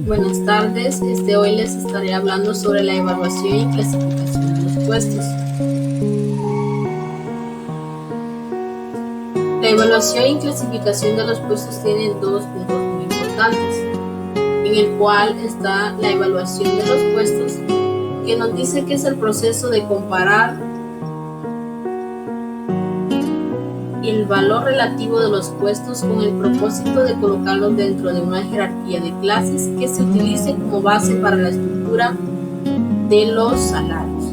Buenas tardes, hoy les estaré hablando sobre la evaluación y clasificación de los puestos. La evaluación y clasificación de los puestos tienen dos puntos muy importantes, en el cual está la evaluación de los puestos, que nos dice que es el proceso de comparar el valor relativo de los puestos con el propósito de colocarlos dentro de una jerarquía de clases que se utilice como base para la estructura de los salarios.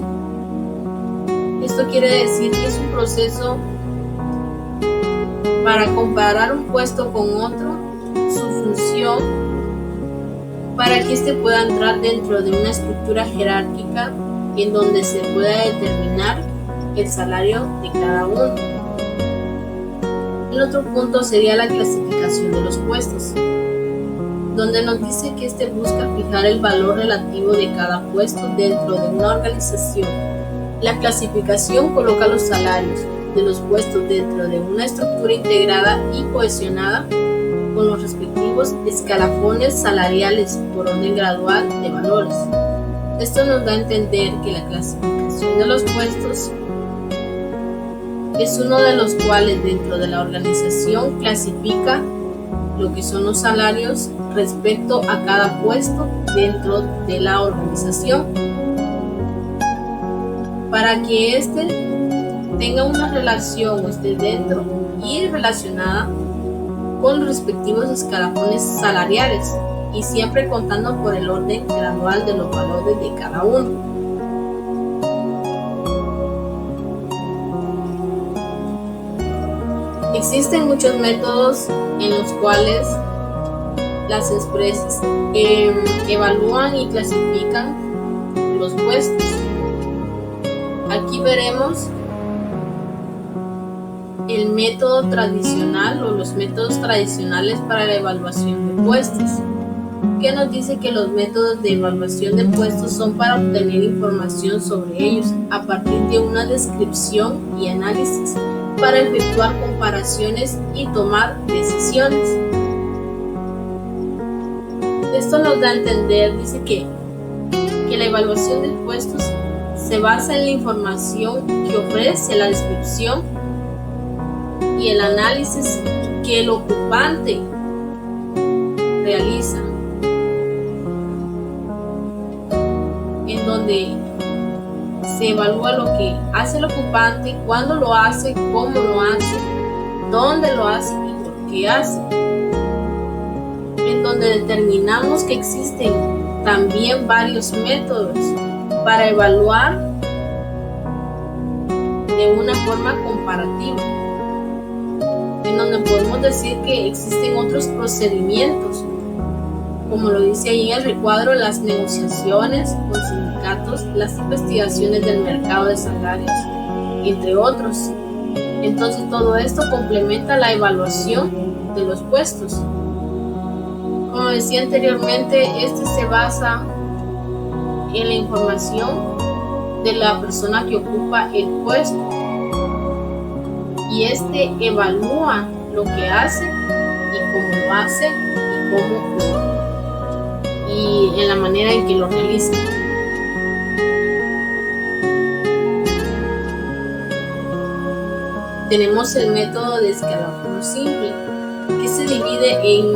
Esto quiere decir que es un proceso para comparar un puesto con otro, su función, para que éste pueda entrar dentro de una estructura jerárquica en donde se pueda determinar el salario de cada uno. El otro punto sería la clasificación de los puestos, donde nos dice que busca fijar el valor relativo de cada puesto dentro de una organización. La clasificación coloca los salarios de los puestos dentro de una estructura integrada y cohesionada con los respectivos escalafones salariales por orden gradual de valores. Esto nos da a entender que la clasificación de los puestos es uno de los cuales dentro de la organización clasifica lo que son los salarios respecto a cada puesto dentro de la organización, para que tenga una relación, esté dentro y relacionada con los respectivos escalafones salariales y siempre contando por el orden gradual de los valores de cada uno. Existen muchos métodos en los cuales las empresas evalúan y clasifican los puestos. Aquí veremos el método tradicional o los métodos tradicionales para la evaluación de puestos, que nos dice que los métodos de evaluación de puestos son para obtener información sobre ellos a partir de una descripción y análisis, para efectuar comparaciones y tomar decisiones. Esto nos da a entender, dice que la evaluación de puestos se basa en la información que ofrece la descripción y el análisis que el ocupante realiza, en donde se evalúa lo que hace el ocupante, cuándo lo hace, cómo lo hace, dónde lo hace y por qué hace, en donde determinamos que existen también varios métodos para evaluar de una forma comparativa, en donde podemos decir que existen otros procedimientos, como lo dice ahí en el recuadro, las negociaciones con sindicatos, las investigaciones del mercado de salarios, entre otros. Entonces todo esto complementa la evaluación de los puestos. Como decía anteriormente, se basa en la información de la persona que ocupa el puesto y evalúa lo que hace y cómo lo hace y en la manera en que lo realiza. Tenemos el método de escalafón simple, que se divide en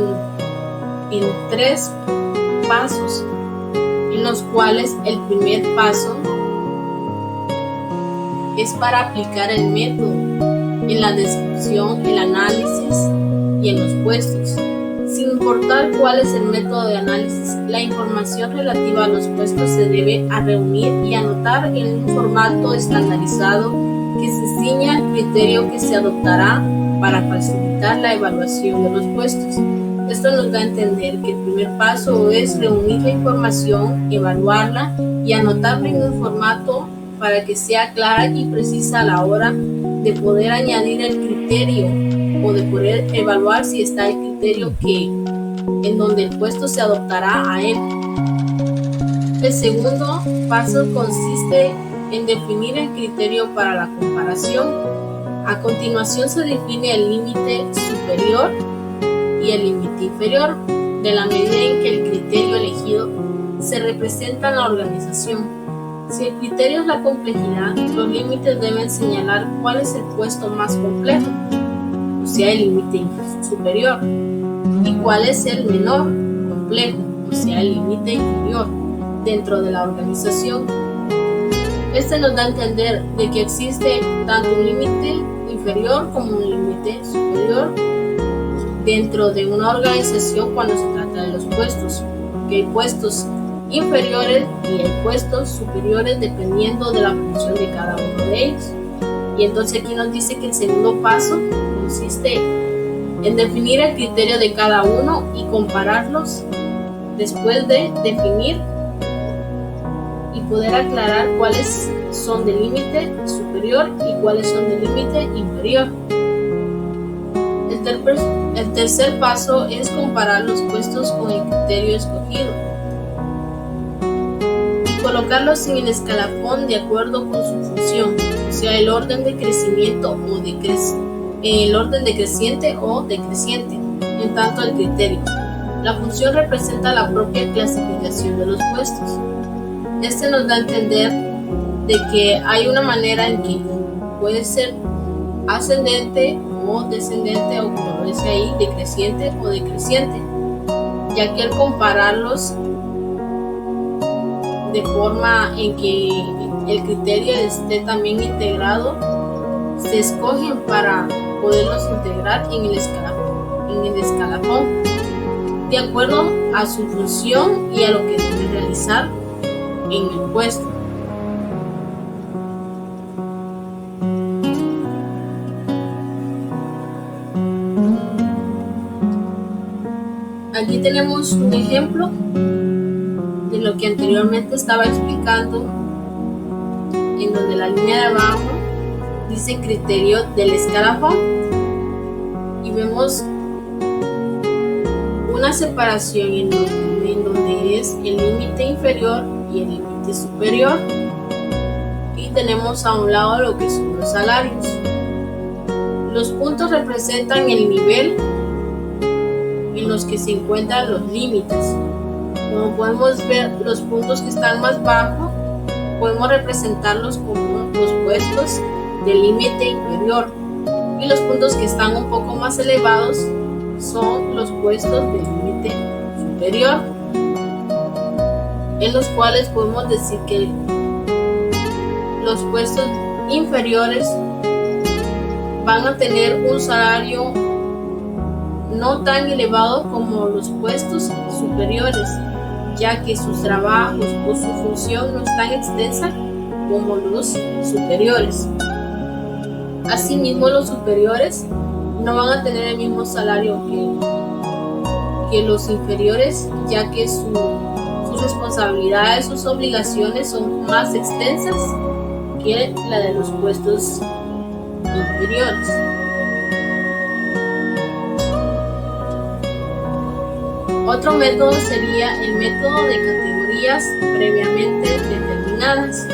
3 pasos, en los cuales el primer paso es para aplicar el método en la descripción, el análisis y en los puestos. Sin importar cuál es el método de análisis, la información relativa a los puestos se debe a reunir y anotar en un formato estandarizado que se ciña al criterio que se adoptará para facilitar la evaluación de los puestos. Esto nos da a entender que el primer paso es reunir la información, evaluarla y anotarla en un formato para que sea clara y precisa a la hora de poder añadir el criterio o de poder evaluar si está el criterio en donde el puesto se adoptará a él. El segundo paso consiste en definir el criterio para la comparación, A continuación se define el límite superior y el límite inferior, de la medida en que el criterio elegido se representa en la organización. Si el criterio es la complejidad, los límites deben señalar cuál es el puesto más complejo, o sea, el límite superior, y cuál es el menor complejo, o sea, el límite inferior, dentro de la organización. Este nos da a entender de que existe tanto un límite inferior como un límite superior dentro de una organización cuando se trata de los puestos, que hay puestos inferiores y hay puestos superiores dependiendo de la función de cada uno de ellos. Y entonces aquí nos dice que el segundo paso consiste en definir el criterio de cada uno y compararlos después de definir y poder aclarar cuáles son del límite superior y cuáles son del límite inferior. El tercer paso es comparar los puestos con el criterio escogido y colocarlos en el escalafón de acuerdo con su función, o sea, el orden de crecimiento o el orden decreciente o decreciente, en tanto el criterio. La función representa la propia clasificación de los puestos. Este nos da a entender de que hay una manera en que puede ser ascendente o descendente, o como lo dice ahí, decreciente o decreciente, ya que al compararlos de forma en que el criterio esté también integrado, se escogen para poderlos integrar en el escalafón de acuerdo a su función y a lo que deben realizar en el puesto. Aquí tenemos un ejemplo de lo que anteriormente estaba explicando, en donde la línea de abajo dice criterio del escalafón y vemos una separación en donde es el límite inferior y el límite superior, y tenemos a un lado lo que son los salarios. Los puntos representan el nivel en los que se encuentran los límites. Como podemos ver, los puntos que están más bajos podemos representarlos como los puestos del límite inferior, y los puntos que están un poco más elevados son los puestos del límite superior, en los cuales podemos decir que los puestos inferiores van a tener un salario no tan elevado como los puestos superiores, ya que sus trabajos o su función no es tan extensa como los superiores. Asimismo, los superiores no van a tener el mismo salario que los inferiores, ya que sus responsabilidades, sus obligaciones son más extensas que la de los puestos inferiores. Otro método sería el método de categorías previamente determinadas.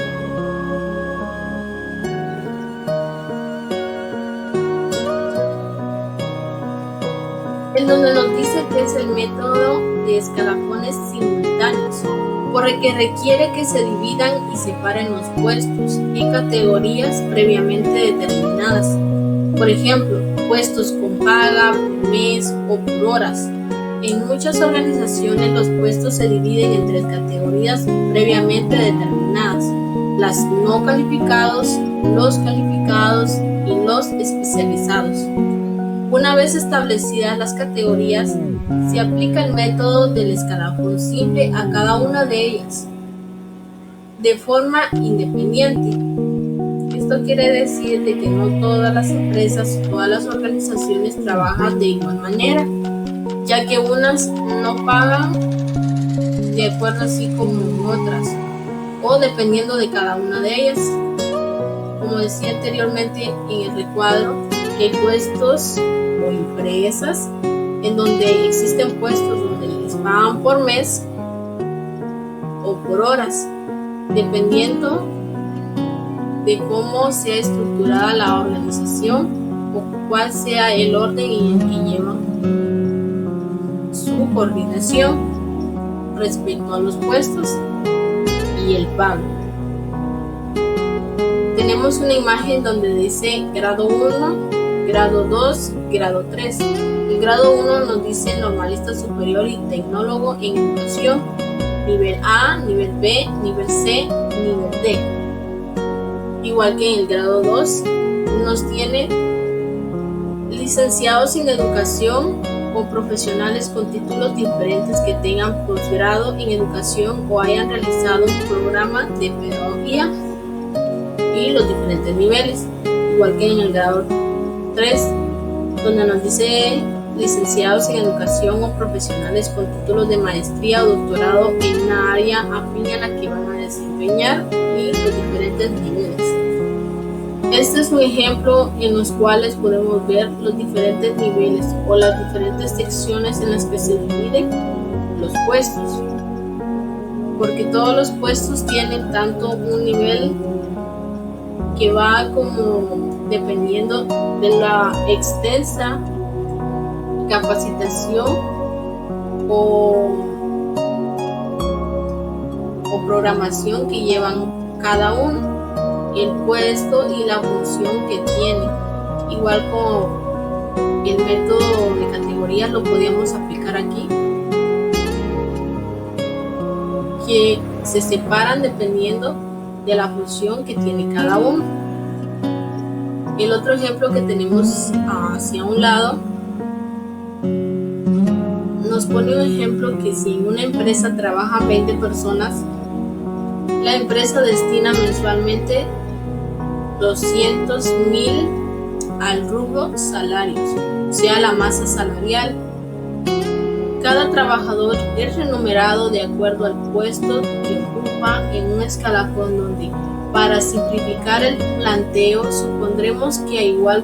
En donde nos dice que es el método de escalafones simultáneos, por el que requiere que se dividan y separen los puestos en categorías previamente determinadas. Por ejemplo, puestos con paga por mes o por horas. En muchas organizaciones los puestos se dividen en 3 categorías previamente determinadas: las no calificados, los calificados y los especializados. Una vez establecidas las categorías, se aplica el método del escalafón simple a cada una de ellas, de forma independiente. Esto quiere decir de que no todas las empresas o todas las organizaciones trabajan de igual manera, ya que unas no pagan de acuerdo así como otras, o dependiendo de cada una de ellas. Como decía anteriormente en el recuadro, que hay puestos o empresas en donde existen puestos donde les pagan por mes o por horas, dependiendo de cómo sea estructurada la organización o cuál sea el orden en el que llevan su coordinación respecto a los puestos y el pago. Tenemos una imagen donde dice grado 1, grado 2, grado 3. El grado 1 nos dice normalista superior y tecnólogo en educación, nivel A, nivel B, nivel C, nivel D. Igual que en el grado 2 nos tiene licenciados en educación o profesionales con títulos diferentes que tengan posgrado en educación o hayan realizado un programa de pedagogía y los diferentes niveles. Igual que en el grado 3, donde nos dice licenciados en educación o profesionales con títulos de maestría o doctorado en una área afín a la que van a desempeñar y los diferentes niveles. Este es un ejemplo en los cuales podemos ver los diferentes niveles o las diferentes secciones en las que se dividen los puestos, porque todos los puestos tienen tanto un nivel que va como dependiendo de la extensa capacitación o programación que llevan cada uno, el puesto y la función que tiene. Igual como el método de categorías lo podíamos aplicar aquí, que se separan dependiendo de la función que tiene cada uno. El otro ejemplo que tenemos hacia un lado nos pone un ejemplo que si en una empresa trabajan 20 personas, la empresa destina mensualmente 200,000 al rubro salarios, o sea, la masa salarial. Cada trabajador es remunerado de acuerdo al puesto que ocupa en un escalafón donde, para simplificar el planteo, supondremos que a igual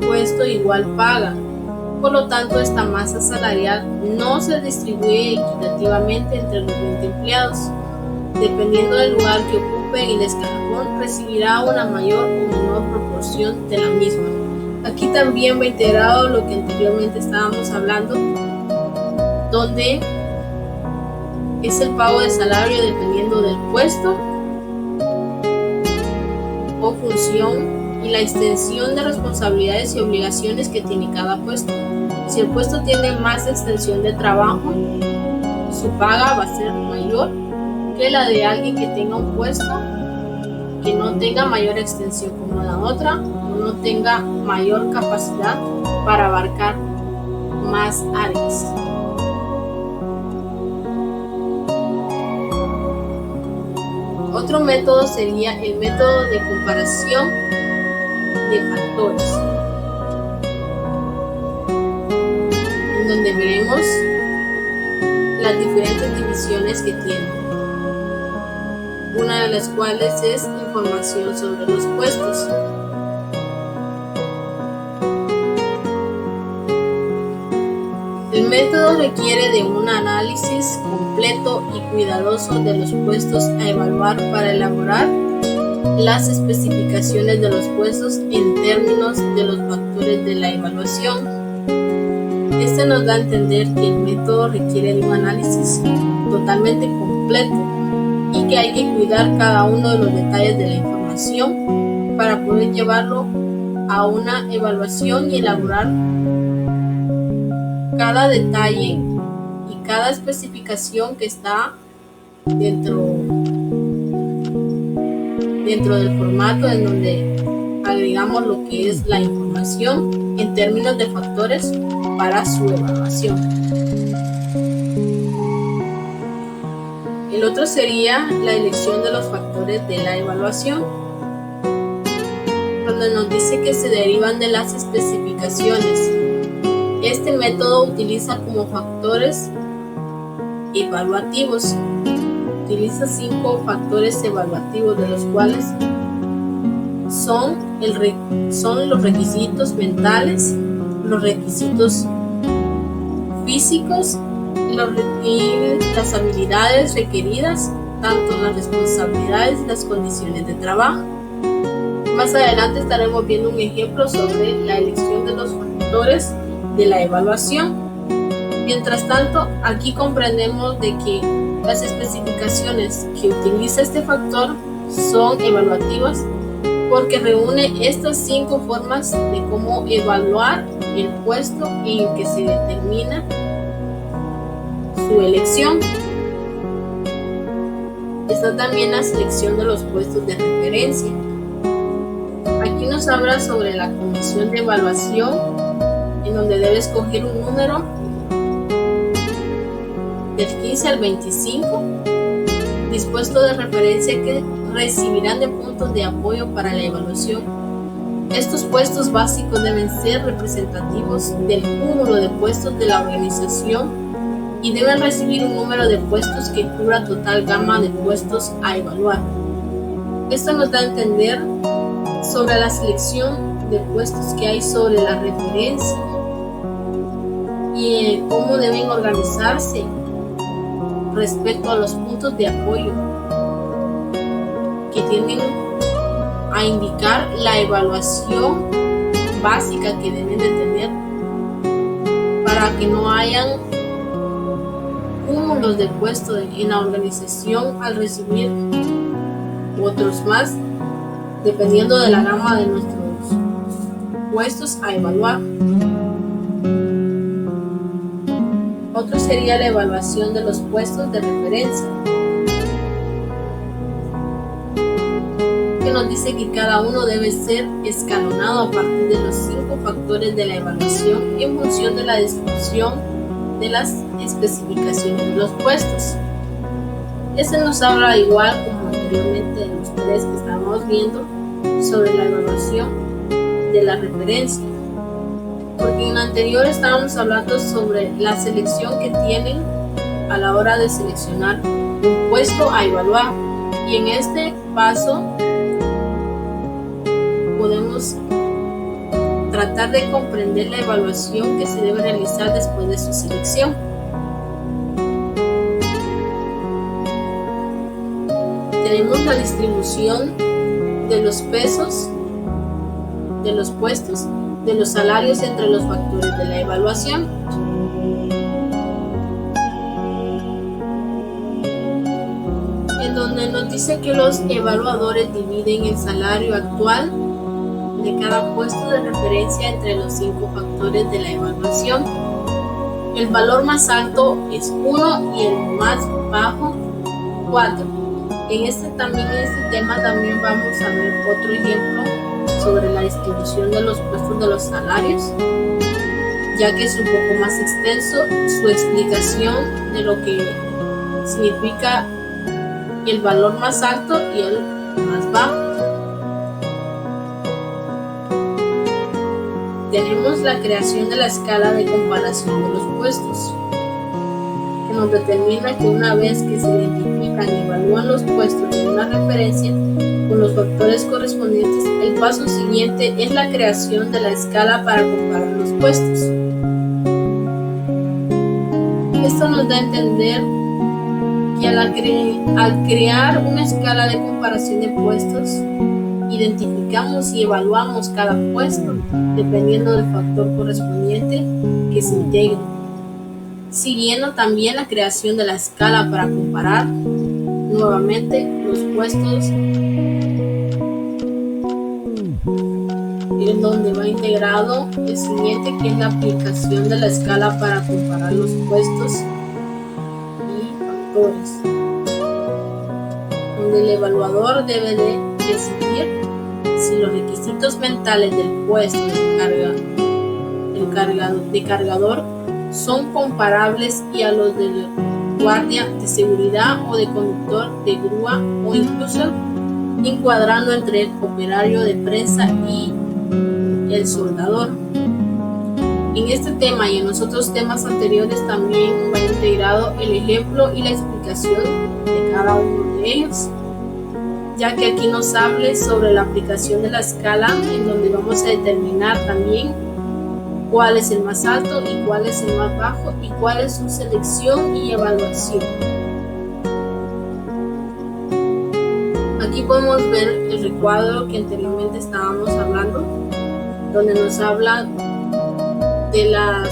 puesto igual paga. Por lo tanto, esta masa salarial no se distribuye equitativamente entre los 20 empleados. Dependiendo del lugar que ocupe en el escalafón, recibirá una mayor o menor proporción de la misma. Aquí también va integrado lo que anteriormente estábamos hablando, donde es el pago de salario dependiendo del puesto o función y la extensión de responsabilidades y obligaciones que tiene cada puesto. Si el puesto tiene más extensión de trabajo, su paga va a ser mayor que la de alguien que tenga un puesto que no tenga mayor extensión como la otra, o no tenga mayor capacidad para abarcar más áreas. Otro método sería el método de comparación de factores, en donde veremos las diferentes divisiones que tiene, una de las cuales es información sobre los puestos. El método requiere de un análisis completo y cuidadoso de los puestos a evaluar para elaborar las especificaciones de los puestos en términos de los factores de la evaluación. Este nos da a entender que el método requiere de un análisis totalmente completo y que hay que cuidar cada uno de los detalles de la información para poder llevarlo a una evaluación y elaborar cada detalle y cada especificación que está dentro del formato en donde agregamos lo que es la información en términos de factores para su evaluación. El otro sería la elección de los factores de la evaluación, donde nos dice que se derivan de las especificaciones. Este método utiliza como factores evaluativos. Utiliza 5 factores evaluativos, de los cuales son los requisitos mentales, los requisitos físicos, y las habilidades requeridas tanto las responsabilidades y las condiciones de trabajo. Más adelante estaremos viendo un ejemplo sobre la elección de los factores de la evaluación. Mientras tanto, aquí comprendemos de que las especificaciones que utiliza este factor son evaluativas porque reúne estas 5 formas de cómo evaluar el puesto en el que se determina su elección. Está también la selección de los puestos de referencia. Aquí nos habla sobre la comisión de evaluación, en donde debe escoger un número del 15 al 25, dispuesto de referencia que recibirán de puntos de apoyo para la evaluación. Estos puestos básicos deben ser representativos del cúmulo de puestos de la organización y deben recibir un número de puestos que cubra total gama de puestos a evaluar. Esto nos da a entender sobre la selección de puestos que hay sobre la referencia y cómo deben organizarse respecto a los puntos de apoyo que tienden a indicar la evaluación básica que deben de tener para que no hayan cúmulos de puestos en la organización al recibir otros más, dependiendo de la gama de nuestros puestos a evaluar. Otro sería la evaluación de los puestos de referencia, que nos dice que cada uno debe ser escalonado a partir de los 5 factores de la evaluación en función de la descripción de las especificaciones de los puestos. Este nos habla igual como anteriormente de los 3 que estábamos viendo sobre la evaluación de la referencia, porque en la anterior estábamos hablando sobre la selección que tienen a la hora de seleccionar un puesto a evaluar, y en este paso podemos tratar de comprender la evaluación que se debe realizar después de su selección. Tenemos la distribución de los pesos, de los puestos, de los salarios entre los factores de la evaluación. En donde nos dice que los evaluadores dividen el salario actual de cada puesto de referencia entre los 5 factores de la evaluación. El valor más alto es 1 y el más bajo 4. En este tema también vamos a ver otro ejemplo sobre la distribución de los puestos de los salarios, ya que es un poco más extenso su explicación de lo que significa el valor más alto y el más bajo. Tenemos la creación de la escala de comparación de los puestos, que nos determina que una vez que se identifican y evalúan los puestos de una referencia con los factores correspondientes, el paso siguiente es la creación de la escala para comparar los puestos. Esto nos da a entender que al crear una escala de comparación de puestos, identificamos y evaluamos cada puesto dependiendo del factor correspondiente que se integre, siguiendo también la creación de la escala para comparar nuevamente los puestos, en donde va integrado el siguiente, que es la aplicación de la escala para comparar los puestos y factores, donde el evaluador debe de decidir si los requisitos mentales del puesto de cargador son comparables y a los del guardia de seguridad o de conductor de grúa, o incluso encuadrando entre el operario de prensa y el soldador. En este tema y en los otros temas anteriores también va integrado el ejemplo y la explicación de cada uno de ellos, ya que aquí nos hable sobre la aplicación de la escala, en donde vamos a determinar también cuál es el más alto y cuál es el más bajo y cuál es su selección y evaluación. Aquí podemos ver el recuadro que anteriormente estábamos hablando, donde nos habla de los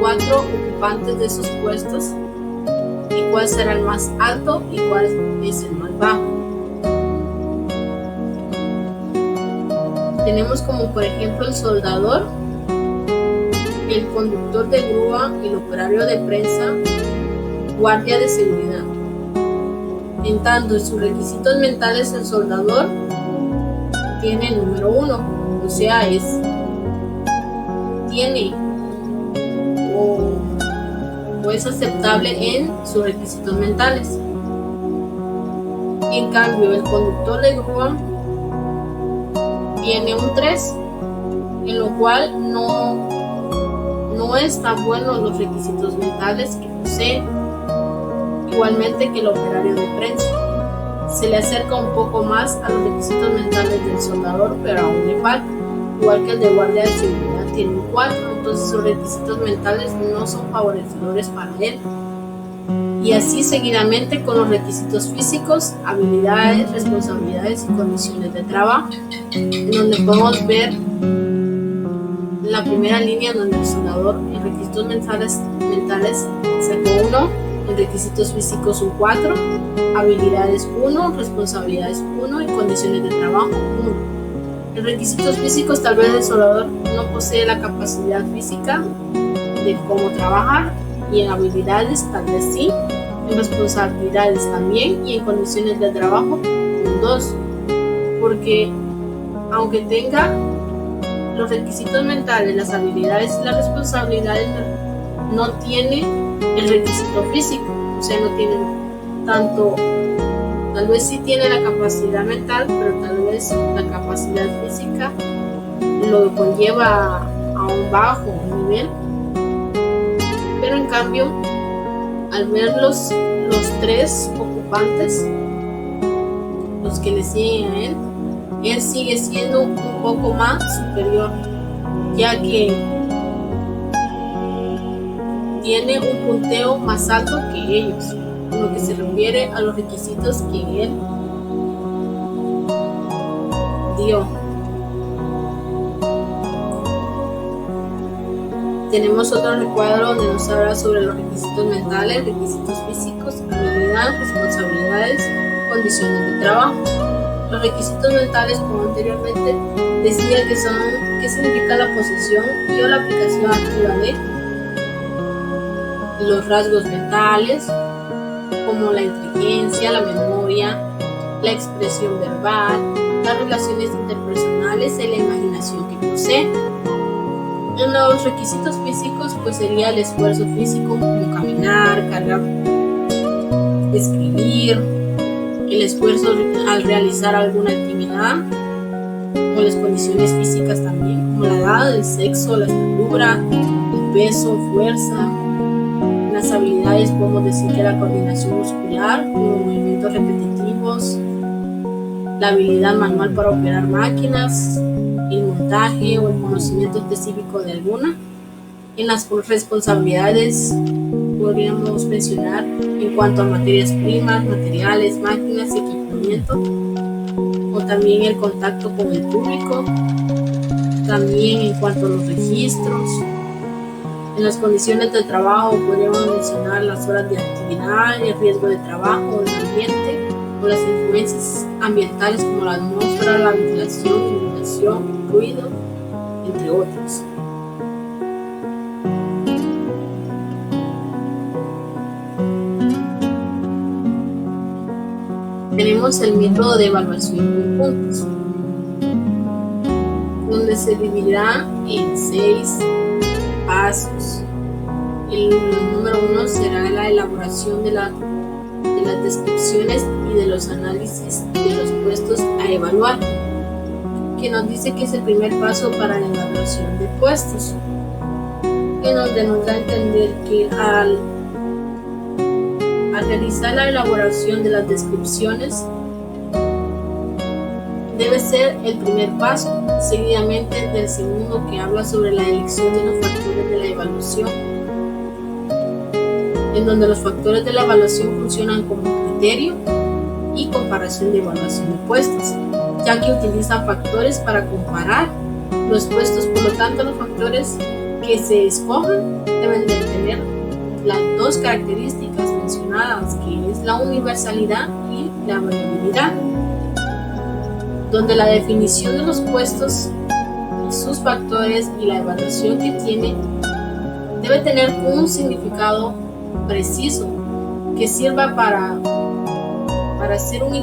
4 ocupantes de esos puestos y cuál será el más alto y cuál es el más bajo. Tenemos como por ejemplo el soldador, el conductor de grúa, el operario de prensa, guardia de seguridad. En tanto, en sus requisitos mentales, el soldador tiene el número 1, o sea, tiene o es aceptable en sus requisitos mentales. En cambio, el conductor de grúa tiene un 3, en lo cual no es tan bueno los requisitos mentales que posee. Igualmente que el operario de prensa. Se le acerca un poco más a los requisitos mentales del soldador, pero aún le falta. Igual que el de guardia de seguridad tiene un 4, entonces sus requisitos mentales no son favorecedores para él. Y así seguidamente con los requisitos físicos, habilidades, responsabilidades y condiciones de trabajo, en donde podemos ver la primera línea donde el soldador en requisitos mentales sacó 1, en requisitos físicos un 4, habilidades 1, responsabilidades 1 y condiciones de trabajo 1. En requisitos físicos tal vez el soldador no posee la capacidad física de cómo trabajar, y en habilidades tal vez sí, en responsabilidades también, y en condiciones de trabajo un 2, porque aunque tenga los requisitos mentales, las habilidades y las responsabilidades, no tiene el requisito físico, o sea, no tiene tanto, tal vez sí tiene la capacidad mental, pero tal vez la capacidad física lo conlleva a un bajo nivel. Pero en cambio, al ver los 3 ocupantes, los que le siguen a él sigue siendo un poco más superior, ya que tiene un punteo más alto que ellos, en lo que se refiere a los requisitos que él dio. Tenemos otro recuadro donde nos habla sobre los requisitos mentales, requisitos físicos, habilidades, responsabilidades, condiciones de trabajo. Los requisitos mentales, como anteriormente decía, ¿qué significa la posesión y o la aplicación activa de los rasgos mentales, como la inteligencia, la memoria, la expresión verbal, las relaciones interpersonales y la imaginación que posee. En los requisitos físicos pues sería el esfuerzo físico, como caminar, cargar, escribir, el esfuerzo al realizar alguna actividad, o las condiciones físicas también, como la edad, el sexo, la estatura, el peso, fuerza. Las habilidades podemos decir que la coordinación muscular, como movimientos repetitivos, la habilidad manual para operar máquinas, el montaje o el conocimiento específico de alguna. En las responsabilidades podríamos mencionar en cuanto a materias primas, materiales, máquinas y equipamiento, o también el contacto con el público, también en cuanto a los registros. En las condiciones de trabajo podríamos mencionar las horas de actividad, el riesgo de trabajo, el ambiente, o las influencias ambientales como la atmósfera, la ventilación, iluminación, ruido, entre otros. Tenemos el método de evaluación por puntos, donde se dividirá en 6 pasos. El número 1 será la elaboración de las descripciones y de los análisis de los puestos a evaluar, que nos dice que es el primer paso para la evaluación de puestos, en donde nos da a entender que al realizar la elaboración de las descripciones debe ser el primer paso, seguidamente del segundo, que habla sobre la elección de los factores de la evaluación, en donde los factores de la evaluación funcionan como criterio, y comparación de evaluación de puestos, ya que utiliza factores para comparar los puestos. Por lo tanto, los factores que se escojan deben de tener las dos características mencionadas, que es la universalidad y la variabilidad, donde la definición de los puestos y sus factores y la evaluación que tiene debe tener un significado preciso que sirva para ser un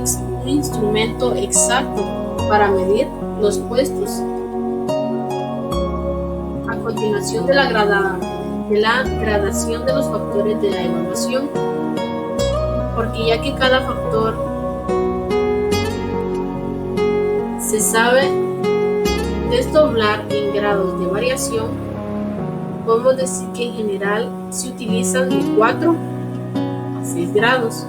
instrumento exacto para medir los puestos. A continuación de la gradación de los factores de la evaluación, porque ya que cada factor se sabe desdoblar en grados de variación, podemos decir que en general se utilizan de 4 a 6 grados.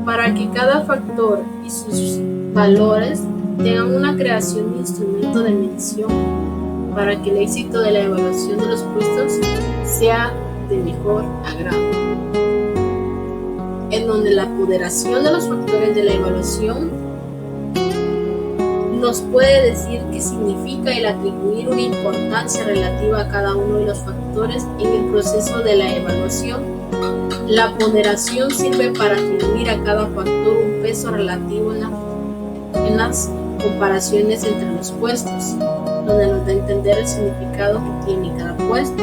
Para que cada factor y sus valores tengan una creación de instrumento de medición, para que el éxito de la evaluación de los puestos sea de mejor agrado, en donde la ponderación de los factores de la evaluación nos puede decir qué significa el atribuir una importancia relativa a cada uno de los factores en el proceso de la evaluación. La ponderación sirve para atribuir a cada factor un peso relativo en las comparaciones entre los puestos, donde nos da a entender el significado que tiene cada puesto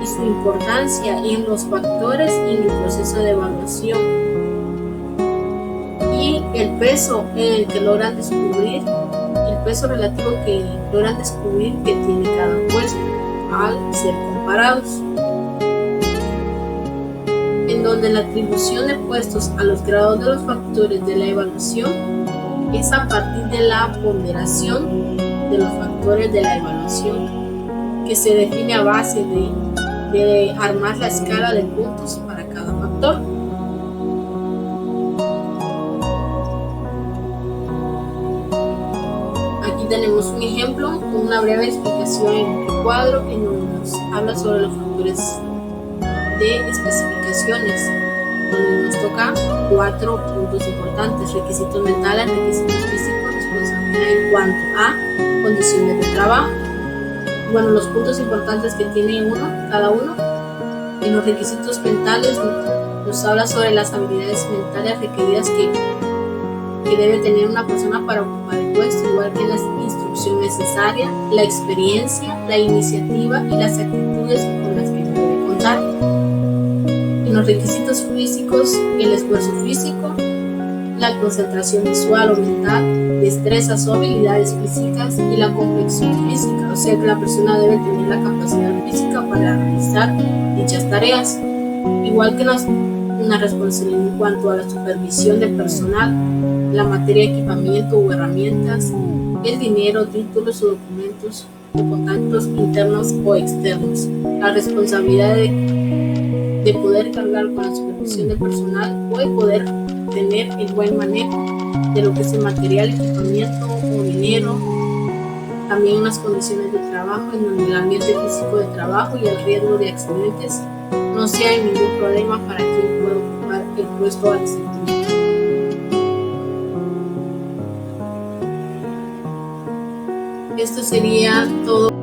y su importancia en los factores y en el proceso de evaluación, y el peso en el que logran descubrir, el peso relativo que logran descubrir que tiene cada puesto al ser comparados, en donde la atribución de puestos a los grados de los factores de la evaluación es a partir de la ponderación de los factores de la evaluación, que se define a base de armar la escala de puntos para cada factor. Aquí tenemos un ejemplo con una breve explicación en el cuadro, en donde nos habla sobre los factores de especificaciones, donde nos toca 4 puntos importantes: requisitos mentales, requisitos físicos, responsabilidad en cuanto a condiciones de trabajo. Bueno, los puntos importantes que tiene cada uno. En los requisitos mentales nos habla sobre las habilidades mentales requeridas que debe tener una persona para ocupar el puesto, igual que la instrucción necesaria, la experiencia, la iniciativa y las actitudes con las que debe contar. En los requisitos físicos, el esfuerzo físico, la concentración visual o mental, destrezas o habilidades físicas y la complexión física, o sea que la persona debe tener la capacidad física para realizar dichas tareas, igual que una responsabilidad en cuanto a la supervisión del personal, la materia de equipamiento o herramientas, el dinero, títulos o documentos o contactos internos o externos, la responsabilidad de poder cargar con la supervisión del personal o de poder tener el buen manejo de lo que es el material, equipamiento o dinero. También unas condiciones de trabajo en donde el ambiente físico de trabajo y el riesgo de accidentes no sea ningún problema para quien pueda ocupar el puesto al desempeñar. Esto sería todo.